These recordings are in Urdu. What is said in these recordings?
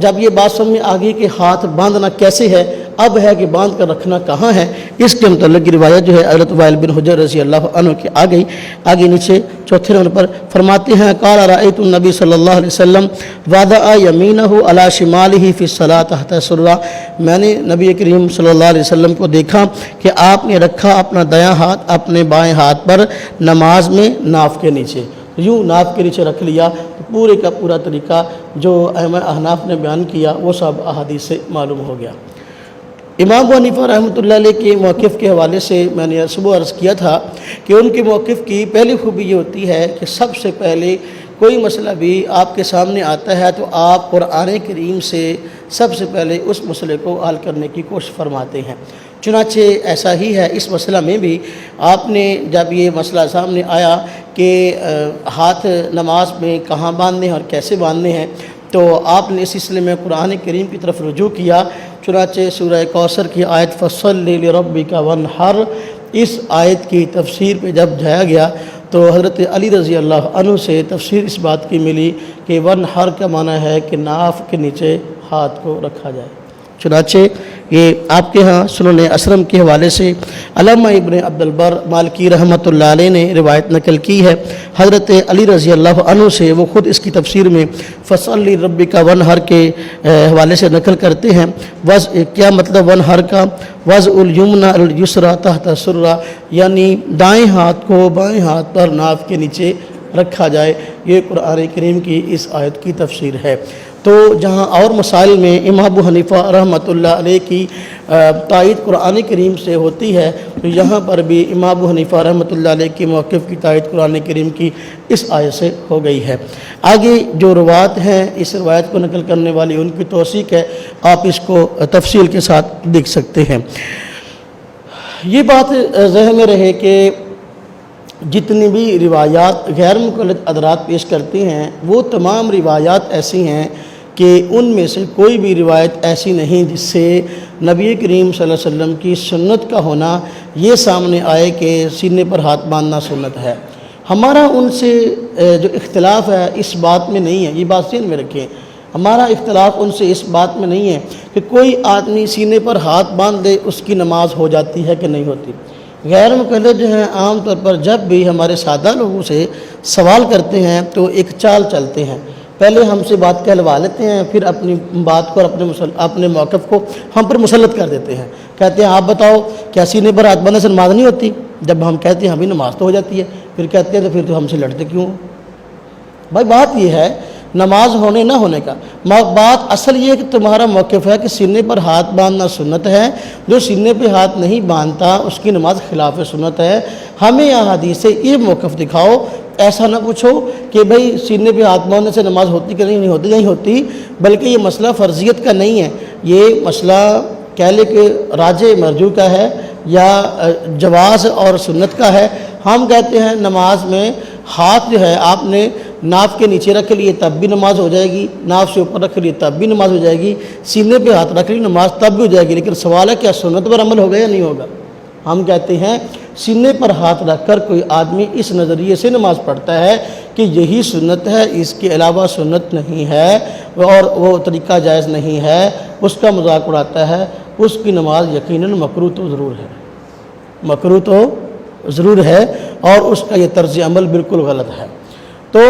جب یہ بات سمجھ میں آ گئی کہ ہاتھ باندھنا کیسے ہے، اب ہے کہ باندھ کر رکھنا کہاں ہے، اس کے متعلق کی روایت جو ہے حضرت وائل بن حجر رضی اللہ عنہ کی آ گئی۔ آگے نیچے چوتھے نمبر پر فرماتے ہیں قال رأیت النبی صلی اللہ علیہ وسلم وضع یمینہ علی شمالہ فی الصلاۃ تحت سرہ، میں نے نبی کریم صلی اللہ علیہ وسلم کو دیکھا کہ آپ نے رکھا اپنا دایاں ہاتھ اپنے بائیں ہاتھ پر نماز میں ناف کے نیچے، یوں ناف کے نیچے رکھ لیا۔ تو پورے کا پورا طریقہ جو ائمہ احناف نے بیان کیا وہ سب احادیث سے معلوم ہو گیا۔ امام ابو حنیفہ رحمۃ اللہ علیہ کے موقف کے حوالے سے میں نے صبح عرض کیا تھا کہ ان کے موقف کی پہلی خوبی یہ ہوتی ہے کہ سب سے پہلے کوئی مسئلہ بھی آپ کے سامنے آتا ہے تو آپ قرآن کریم سے سب سے پہلے اس مسئلے کو حل کرنے کی کوشش فرماتے ہیں۔ چنانچہ ایسا ہی ہے اس مسئلہ میں بھی، آپ نے جب یہ مسئلہ سامنے آیا کہ ہاتھ نماز میں کہاں باندھنے ہیں اور کیسے باندھنے ہیں، تو آپ نے اس سلسلے میں قرآن کریم کی طرف رجوع کیا۔ چنانچہ سورہ کوثر کی آیت فَصَلِّ لِرَبِّكَ وَانْحَرْ، اس آیت کی تفسیر پہ جب جایا گیا تو حضرت علی رضی اللہ عنہ سے تفسیر اس بات کی ملی کہ وَانْحَرْ کا معنی ہے کہ ناف کے نیچے ہاتھ کو رکھا جائے۔ چنانچہ یہ آپ کے ہاں سنن اسرم کے حوالے سے علامہ ابن عبد البر مالکی رحمۃ اللہ علیہ نے روایت نقل کی ہے حضرت علی رضی اللہ عنہ سے، وہ خود اس کی تفسیر میں فَصَلِّ لِرَبِّكَ وَانْحَرْ کے حوالے سے نقل کرتے ہیں۔ کیا مطلب وَانْحَرْ کا؟ وضع الیمنی علی الیسریٰ تحت سرہ، یعنی دائیں ہاتھ کو بائیں ہاتھ پر ناف کے نیچے رکھا جائے، یہ قرآن کریم کی اس آیت کی تفسیر ہے۔ تو جہاں اور مسائل میں امام ابو حنیفہ رحمۃ اللہ علیہ کی تائید قرآن کریم سے ہوتی ہے، تو یہاں پر بھی امام ابو حنیفہ رحمۃ اللہ علیہ کے موقف کی تائید قرآن کریم کی اس آیت سے ہو گئی ہے۔ آگے جو روایت ہیں اس روایت کو نقل کرنے والی ان کی توثیق ہے، آپ اس کو تفصیل کے ساتھ دیکھ سکتے ہیں۔ یہ بات ذہن میں رہے کہ جتنی بھی روایات غیر مقلد حضرات پیش کرتے ہیں وہ تمام روایات ایسی ہیں کہ ان میں سے کوئی بھی روایت ایسی نہیں جس سے نبی کریم صلی اللہ علیہ وسلم کی سنت کا ہونا یہ سامنے آئے کہ سینے پر ہاتھ باندھنا سنت ہے۔ ہمارا ان سے جو اختلاف ہے اس بات میں نہیں ہے، یہ بات ذہن میں رکھیں، ہمارا اختلاف ان سے اس بات میں نہیں ہے کہ کوئی آدمی سینے پر ہاتھ باندھ دے اس کی نماز ہو جاتی ہے کہ نہیں ہوتی۔ غیر مقلد جو ہیں عام طور پر جب بھی ہمارے سادہ لوگوں سے سوال کرتے ہیں تو ایک چال چلتے ہیں، پہلے ہم سے بات کہلوا لیتے ہیں، پھر اپنی بات کو اپنے موقف کو ہم پر مسلط کر دیتے ہیں، کہتے ہیں آپ بتاؤ کیا سینے پر ہاتھ باندھنے سے نماز نہیں ہوتی؟ جب ہم کہتے ہیں ہمیں نماز تو ہو جاتی ہے، پھر کہتے ہیں تو پھر تو ہم سے لڑتے کیوں؟ بھائی بات یہ ہے نماز ہونے نہ ہونے کا، بات اصل یہ ہے کہ تمہارا موقف ہے کہ سینے پر ہاتھ باندھنا سنت ہے، جو سینے پہ ہاتھ نہیں باندھتا اس کی نماز خلاف سنت ہے۔ ہمیں احادیث سے یہ موقف دکھاؤ، ایسا نہ پوچھو کہ بھئی سینے پہ ہاتھ باندھنے سے نماز ہوتی کہ نہیں ہوتی، نہیں ہوتی، بلکہ یہ مسئلہ فرضیت کا نہیں ہے، یہ مسئلہ کہہ لے کہ راجع مرجو کا ہے یا جواز اور سنت کا ہے۔ ہم کہتے ہیں نماز میں ہاتھ جو ہے آپ نے ناف کے نیچے رکھ لیے تب بھی نماز ہو جائے گی، ناف سے اوپر رکھ لیے تب بھی نماز ہو جائے گی، سینے پہ ہاتھ رکھ لیے نماز تب بھی ہو جائے گی، لیکن سوال ہے کیا سنت پر عمل ہوگا یا نہیں ہوگا؟ ہم کہتے ہیں سینے پر ہاتھ رکھ کر کوئی آدمی اس نظریے سے نماز پڑھتا ہے کہ یہی سنت ہے، اس کے علاوہ سنت نہیں ہے اور وہ طریقہ جائز نہیں ہے، اس کا مذاق اڑاتا ہے، اس کی نماز یقیناً مکروہ تو ضرور ہے، مکروہ تو ضرور ہے اور اس کا یہ طرز عمل بالکل غلط ہے۔ تو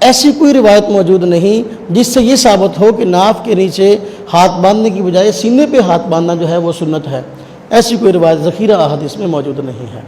ایسی کوئی روایت موجود نہیں جس سے یہ ثابت ہو کہ ناف کے نیچے ہاتھ باندھنے کی بجائے سینے پہ ہاتھ باندھنا جو ہے وہ سنت ہے، ایسی کوئی روایت ذخیرہ احادیث میں موجود نہیں ہے۔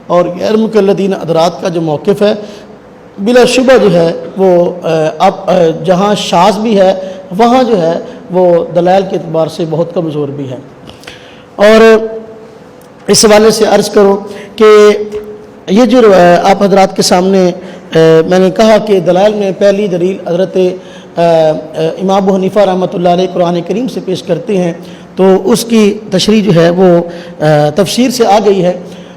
اور غیر مقلدین حضرات کا جو موقف ہے بلا شبہ جو ہے وہ اب جہاں شاذ بھی ہے وہاں جو ہے وہ دلائل کے اعتبار سے بہت کمزور بھی ہے۔ اور اس حوالے سے عرض کرو کہ یہ جو آپ حضرات کے سامنے میں نے کہا کہ دلائل میں پہلی دلیل حضرت امام ابو حنیفہ رحمۃ اللہ علیہ قرآن کریم سے پیش کرتے ہیں، تو اس کی تشریح جو ہے وہ تفسیر سے آ گئی ہے۔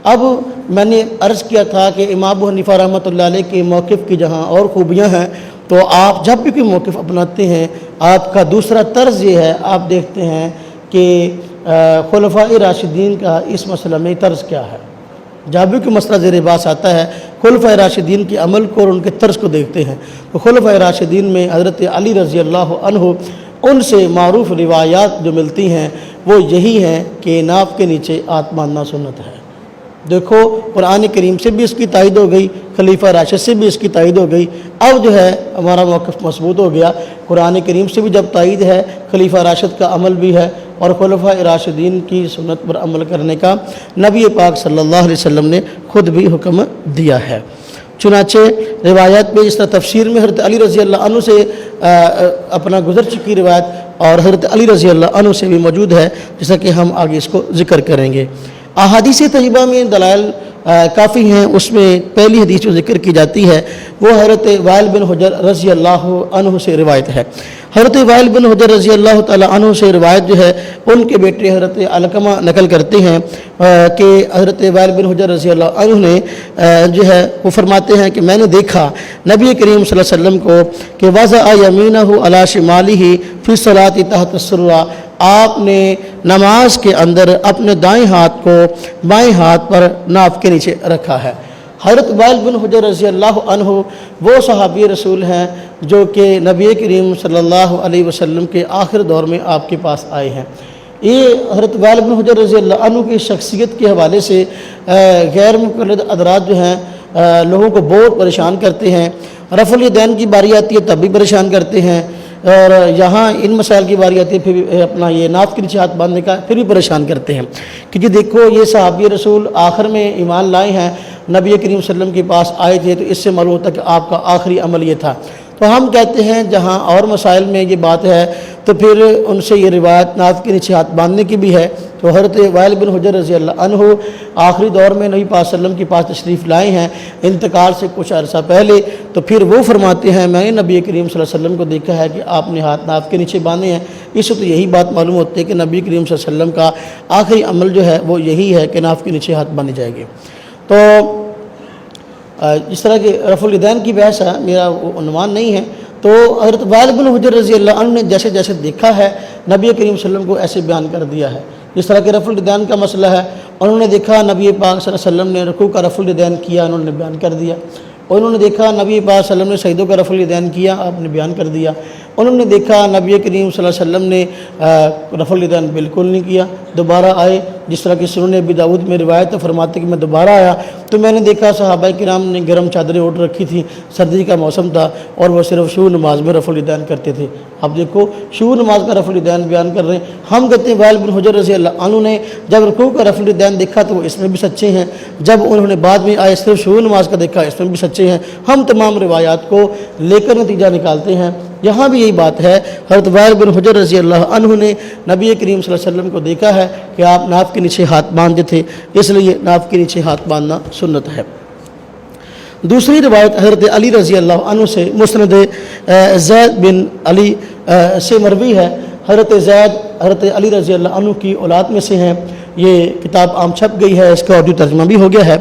اب میں نے عرض کیا تھا کہ امام ابو حنیفہ رحمۃ اللہ علیہ کے موقف کی جہاں اور خوبیاں ہیں، تو آپ جب بھی کوئی موقف اپناتے ہیں آپ کا دوسرا طرز یہ ہے، آپ دیکھتے ہیں کہ خلفائے راشدین کا اس مسئلہ میں طرز کیا ہے۔ جہاں بھی کوئی مسئلہ زیر بحث آتا ہے خلفائے راشدین کے عمل کو اور ان کے طرز کو دیکھتے ہیں، تو خلفائے راشدین میں حضرت علی رضی اللہ عنہ ان سے معروف روایات جو ملتی ہیں وہ یہی ہیں کہ ناف کے نیچے ہاتھ باندھنا سنت ہے۔ دیکھو قرآن کریم سے بھی اس کی تائید ہو گئی، خلیفہ راشد سے بھی اس کی تائید ہو گئی، اب جو ہے ہمارا موقف مضبوط ہو گیا۔ قرآن کریم سے بھی جب تائید ہے، خلیفہ راشد کا عمل بھی ہے، اور خلفاء راشدین کی سنت پر عمل کرنے کا نبی پاک صلی اللہ علیہ وسلم نے خود بھی حکم دیا ہے۔ چنانچہ روایات میں جس طرح تفسیر میں حضرت علی رضی اللہ عنہ سے اپنا گزر چکی روایت اور حضرت علی رضی اللہ عنہ سے بھی موجود ہے، جیسا کہ ہم آگے اس کو ذکر کریں گے۔ احادیث طیبہ میں دلائل کافی ہیں، اس میں پہلی حدیث جو ذکر کی جاتی ہے وہ حضرت وائل بن حجر رضی اللہ عنہ سے روایت ہے۔ حضرت وائل بن حجر رضی اللہ تعالی عنہ سے روایت جو ہے ان کے بیٹے حضرت علقمہ نقل کرتے ہیں کہ حضرت وائل بن حجر رضی اللہ عنہ نے جو ہے وہ فرماتے ہیں کہ میں نے دیکھا نبی کریم صلی اللہ علیہ وسلم کو کہ وضع یمینہ علی شمالہ فی الصلاۃ تحت السرہ، آپ نے نماز کے اندر اپنے دائیں ہاتھ کو بائیں ہاتھ پر ناف کے نیچے رکھا ہے۔ حضرت وائل بن حجر رضی اللہ عنہ وہ صحابی رسول ہیں جو کہ نبی کریم صلی اللہ علیہ وسلم کے آخر دور میں آپ کے پاس آئے ہیں۔ یہ حضرت وائل بن حجر رضی اللہ عنہ کی شخصیت کے حوالے سے غیر مقلد حضرات جو ہیں لوگوں کو بہت پریشان کرتے ہیں۔ رفع الیدین کی باری آتی ہے تب بھی پریشان کرتے ہیں، اور یہاں ان مسائل کی باری آتی ہے پھر اپنا یہ ناف کے نیچے ہاتھ باندھنے کا پھر بھی پریشان کرتے ہیں، کیونکہ دیکھو یہ صحابی رسول آخر میں ایمان لائے ہیں، نبی کریم صلی اللہ علیہ وسلم کے پاس آئے تھے، تو اس سے معلوم ہوتا ہے کہ آپ کا آخری عمل یہ تھا۔ تو ہم کہتے ہیں جہاں اور مسائل میں یہ بات ہے تو پھر ان سے یہ روایت ناف کے نیچے ہاتھ باندھنے کی بھی ہے۔ تو حضرت وائل بن حجر رضی اللہ عنہ آخری دور میں نبی پاک صلی اللہ علیہ وسلم کے پاس تشریف لائے ہیں انتقال سے کچھ عرصہ پہلے، تو پھر وہ فرماتے ہیں میں نے نبی کریم صلی اللہ علیہ وسلم کو دیکھا ہے کہ آپ نے ہاتھ ناف کے نیچے باندھے ہیں۔ اس سے تو یہی بات معلوم ہوتی ہے کہ نبی کریم صلی اللہ علیہ وسلم کا آخری عمل جو ہے وہ یہی ہے کہ ناف کے نیچے ہاتھ باندھے جائے گے۔ تو اس طرح کے رفع الیدین کی بحث ہے، میرا وہ عنوان نہیں ہے۔ تو حضرت وائل بن حجر رضی اللہ عنہ نے جیسے جیسے دیکھا ہے نبی کریم صلی اللہ علیہ وسلم کو ایسے بیان کر دیا ہے۔ جس طرح کہ رفع الیدین کا مسئلہ ہے، انہوں نے دیکھا نبی پاک صلی اللہ علیہ وسلم نے رکوع کا رفع الیدین کیا، انہوں نے بیان کر دیا۔ انہوں نے دیکھا نبی پاک صلی اللہ علیہ وسلم نے سجدوں کا رفع الیدین کیا، آپ نے بیان کر دیا۔ انہوں نے دیکھا نبی کریم صلی اللہ علیہ وسلم نے رفع الیدین بالکل نہیں کیا، دوبارہ آئے، جس طرح کہ سنن ابی داؤد میں روایت فرماتے کہ میں دوبارہ آیا تو میں نے دیکھا صحابہ کرام نے گرم چادریں اوڑھ رکھی تھی، سردی کا موسم تھا، اور وہ صرف شروع نماز میں رفع الیدین کرتے تھے۔ اب دیکھو شروع نماز کا رفع الیدین بیان کر رہے ہیں۔ ہم کہتے ہیں وائل بن حجر رضی اللہ عنہ نے جب رکوع کا رفع الیدین دیکھا تو وہ اس میں بھی سچے ہیں، جب انہوں نے بعد میں آئے صرف شروع نماز کا دیکھا اس میں بھی سچے ہیں۔ ہم تمام روایات کو لے کر نتیجہ نکالتے ہیں۔ یہاں بھی یہی بات ہے، حضرت وائل بن حجر رضی اللہ عنہ نے نبی کریم صلی اللہ علیہ وسلم کو دیکھا ہے کہ آپ ناف کے نیچے ہاتھ باندھتے تھے، اس لیے ناف کے نیچے ہاتھ باندھنا سنت ہے۔ دوسری روایت حضرت علی رضی اللہ عنہ سے مسند زید بن علی سے مروی ہے۔ حضرت زید حضرت علی رضی اللہ عنہ کی اولاد میں سے ہیں، یہ کتاب عام چھپ گئی ہے، اس کا اردو ترجمہ بھی ہو گیا ہے۔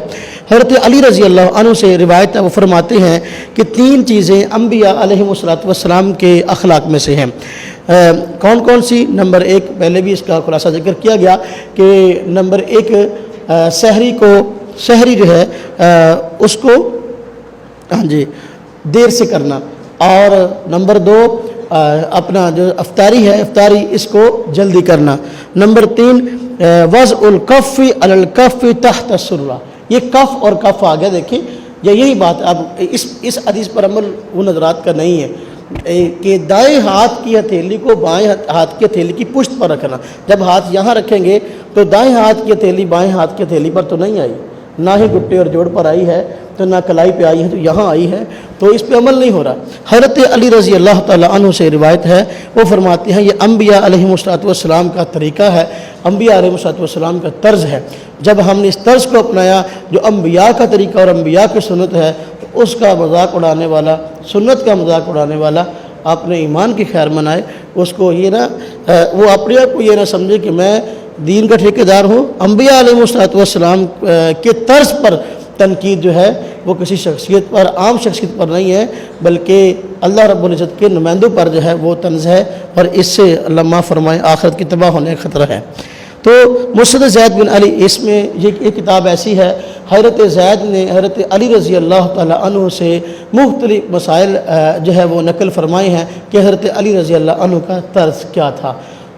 حضرت علی رضی اللہ عنہ سے روایت ہے، وہ فرماتے ہیں کہ تین چیزیں انبیاء علیہم السلام کے اخلاق میں سے ہیں۔ کون کون سی؟ نمبر ایک، پہلے بھی اس کا خلاصہ ذکر کیا گیا کہ نمبر ایک سحری جو ہے اس کو دیر سے کرنا، اور نمبر دو اپنا جو افطاری ہے افطاری اس کو جلدی کرنا، نمبر تین وضع الکف علی الکف تحت السرہ۔ یہ کف اور کف آ گیا، دیکھیں یہی بات اب اس حدیث پر عمل وہ نظرات کا نہیں ہے کہ دائیں ہاتھ کی ہتھیلی کو بائیں ہاتھ کی ہتھیلی کی پشت پر رکھنا۔ جب ہاتھ یہاں رکھیں گے تو دائیں ہاتھ کی ہتھیلی بائیں ہاتھ کی ہتھیلی پر تو نہیں آئی، نہ ہی گھٹے اور جوڑ پر آئی ہے، تو نہ کلائی پہ آئی ہے، تو یہاں آئی ہے، تو اس پہ عمل نہیں ہو رہا۔ حضرت علی رضی اللہ تعالی عنہ سے روایت ہے، وہ فرماتے ہیں یہ انبیاء علیہم السلام کا طریقہ ہے، انبیاء علیہم السلام کا طرز ہے۔ جب ہم نے اس طرز کو اپنایا جو انبیاء کا طریقہ اور انبیاء کی سنت ہے، تو اس کا مذاق اڑانے والا، سنت کا مذاق اڑانے والا اپنے ایمان کی خیر منائے، اس کو یہ نہ وہ اپنے آپ کو یہ نہ سمجھے کہ میں دین کا ٹھیکیدار ہوں۔ انبیاء علیہم السلام کے طرز پر تنقید جو ہے وہ کسی شخصیت پر، عام شخصیت پر نہیں ہے، بلکہ اللہ رب العزت کے نمائندوں پر جو ہے وہ طنز ہے، اور اس سے اللہ معاف فرمائے آخرت کی تباہ ہونے کا خطرہ ہے۔ تو مسند زید بن علی اس میں یہ کتاب ایسی ہے، حضرت زید نے حضرت علی رضی اللہ تعالیٰ عنہ سے مختلف مسائل جو ہے وہ نقل فرمائے ہیں کہ حضرت علی رضی اللہ عنہ کا طرز کیا تھا۔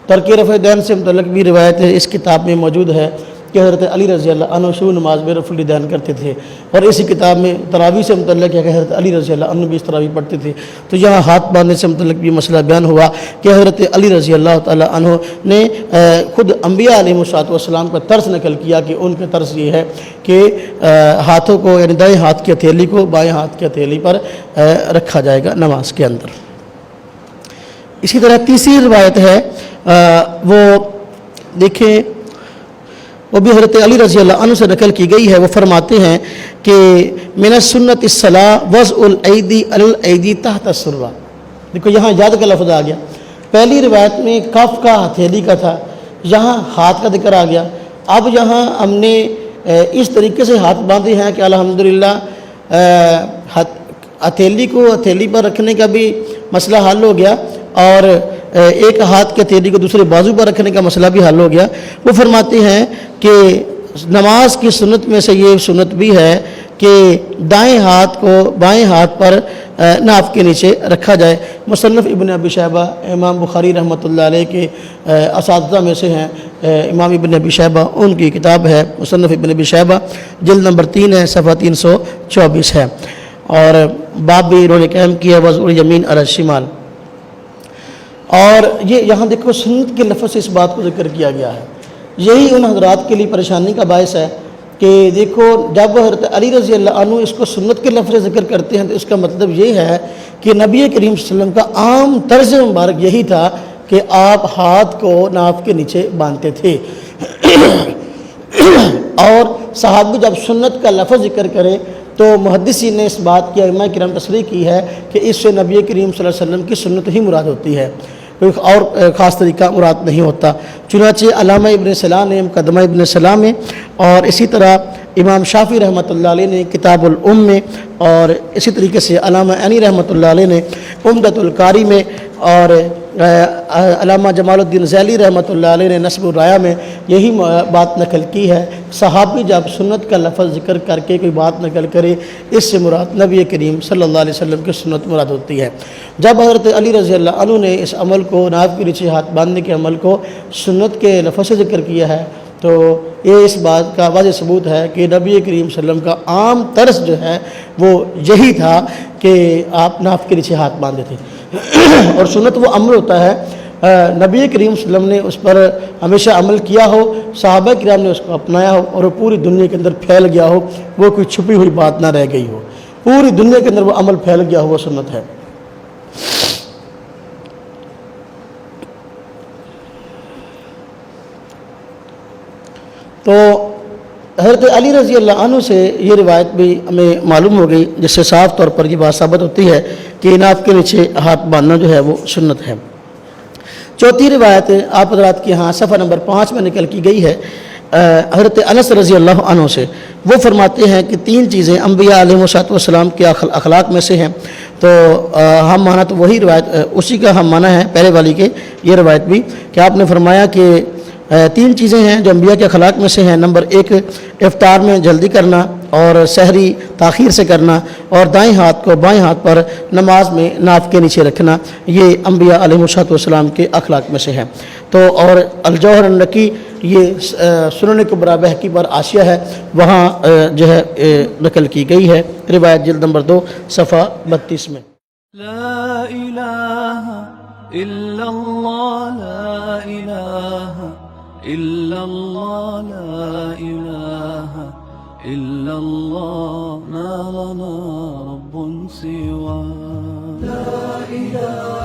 ترک رفع دین سے متعلق بھی روایت اس کتاب میں موجود ہے کہ حضرت علی رضی اللہ عنہ شروع نماز میں رفع الیدین کرتے تھے، اور اسی کتاب میں تراویح سے متعلق ہے کہ حضرت علی رضی اللہ عنہ بھی اس تراویح پڑھتے تھے۔ تو یہاں ہاتھ باندھنے سے متعلق بھی مسئلہ بیان ہوا کہ حضرت علی رضی اللہ تعالیٰ عنہ نے خود انبیاء علیہ السلام کا طرز نقل کیا کہ ان کا طرز یہ ہے کہ ہاتھوں کو یعنی دائیں ہاتھ کی ہتھیلی کو بائیں ہاتھ کی ہتھیلی پر رکھا جائے گا نماز کے اندر۔ اسی طرح تیسری روایت ہے وہ دیکھیں، وہ بھی حضرت علی رضی اللہ عنہ سے نقل کی گئی ہے۔ وہ فرماتے ہیں کہ من السنت الصلاۃ وضع الایدی علی الایدی تحت السرہ۔ دیکھو یہاں یاد کا لفظ آ گیا، پہلی روایت میں کف کا ہتھیلی کا تھا، یہاں ہاتھ کا ذکر آ گیا۔ اب یہاں ہم نے اس طریقے سے ہاتھ باندھے ہیں کہ الحمدللہ ہتھیلی کو ہتھیلی پر رکھنے کا بھی مسئلہ حل ہو گیا، اور ایک ہاتھ کے ہتھیلی کو دوسرے بازو پر رکھنے کا مسئلہ بھی حل ہو گیا۔ وہ فرماتے ہیں کہ نماز کی سنت میں سے یہ سنت بھی ہے کہ دائیں ہاتھ کو بائیں ہاتھ پر ناف کے نیچے رکھا جائے۔ مصنف ابن ابی شیبہ امام بخاری رحمۃ اللہ علیہ کے اساتذہ میں سے ہیں امام ابن ابی شیبہ، ان کی کتاب ہے مصنف ابن ابی شیبہ، جلد نمبر 3 ہے، صفحہ 324 ہے، اور باب بھی انہوں نے قائم کیا وضع الیمین علی الشمال۔ اور یہ یہاں دیکھو سنت کے لفظ سے اس بات کو ذکر کیا گیا ہے، یہی ان حضرات کے لیے پریشانی کا باعث ہے کہ دیکھو جب حضرت علی رضی اللہ عنہ اس کو سنت کے لفظ سے ذکر کرتے ہیں تو اس کا مطلب یہ ہے کہ نبی کریم صلی اللہ علیہ وسلم کا عام طرز مبارک یہی تھا کہ آپ ہاتھ کو ناف کے نیچے باندھتے تھے۔ اور صحابہ جب سنت کا لفظ ذکر کریں تو محدثین نے اس بات کی ائمہ کرام تصریح کی ہے کہ اس سے نبی کریم صلی اللہ علیہ وسلم کی سنت ہی مراد ہوتی ہے، کوئی اور خاص طریقہ مراد نہیں ہوتا۔ چنانچہ علامہ ابن صلاح نے مقدمہ ابن صلاح میں، اور اسی طرح امام شافعی رحمۃ اللہ علیہ نے کتاب الام میں، اور اسی طریقے سے علامہ عینی رحمۃ اللہ علیہ نے عمدۃ القاری میں، اور علامہ جمال الدین ذیلی رحمۃ اللہ علیہ نے نصب الرایہ میں یہی بات نقل کی ہے۔ صحابی جب سنت کا لفظ ذکر کر کے کوئی بات نقل کرے اس سے مراد نبی کریم صلی اللہ علیہ وسلم کی سنت مراد ہوتی ہے۔ جب حضرت علی رضی اللہ عنہ نے اس عمل کو ناف کے نیچے ہاتھ باندھنے کے عمل کو سنت کے لفظ سے ذکر کیا ہے تو یہ اس بات کا واضح ثبوت ہے کہ نبی کریم صلی اللہ علیہ وسلم کا عام طرز جو ہے وہ یہی تھا کہ آپ ناف کے نیچے ہاتھ باندھے تھے۔ اور سنت وہ عمل ہوتا ہے نبی کریم صلی اللہ علیہ وسلم نے اس پر ہمیشہ عمل کیا ہو، صحابہ کرام نے اس کو اپنایا ہو، اور وہ پوری دنیا کے اندر پھیل گیا ہو، وہ کوئی چھپی ہوئی بات نہ رہ گئی ہو، پوری دنیا کے اندر وہ عمل پھیل گیا ہو، وہ سنت ہے۔ تو حضرت علی رضی اللہ عنہ سے یہ روایت بھی ہمیں معلوم ہو گئی جس سے صاف طور پر یہ بات ثابت ہوتی ہے کہ ناف کے نیچے ہاتھ باندھنا جو ہے وہ سنت ہے۔ چوتھی روایت آپ حضرات کے ہاں صفحہ نمبر 5 میں نقل کی گئی ہے حضرت انس رضی اللہ عنہ سے۔ وہ فرماتے ہیں کہ 3 چیزیں انبیاء علیہ السلام کے اخلاق میں سے ہیں، تو ہم مانا تو وہی روایت اسی کا ہم مانا ہے پہلے والی کے یہ روایت بھی، کہ آپ نے فرمایا کہ 3 چیزیں ہیں جو انبیاء کے اخلاق میں سے ہیں۔ نمبر 1 افطار میں جلدی کرنا، اور سحری تاخیر سے کرنا، اور دائیں ہاتھ کو بائیں ہاتھ پر نماز میں ناف کے نیچے رکھنا، یہ انبیاء علیہ السلام کے اخلاق میں سے ہے۔ تو اور الجوہر النقی یہ سنن کبریٰ بہقی پر آشیہ ہے، وہاں جو ہے نقل کی گئی ہے، روایت جلد نمبر 2 صفحہ 32 میں۔ لا الہ الا اللہ، لا الہ الا اللہ، لا الہ الا اللہ، ما لنا رب سوا، لا الہ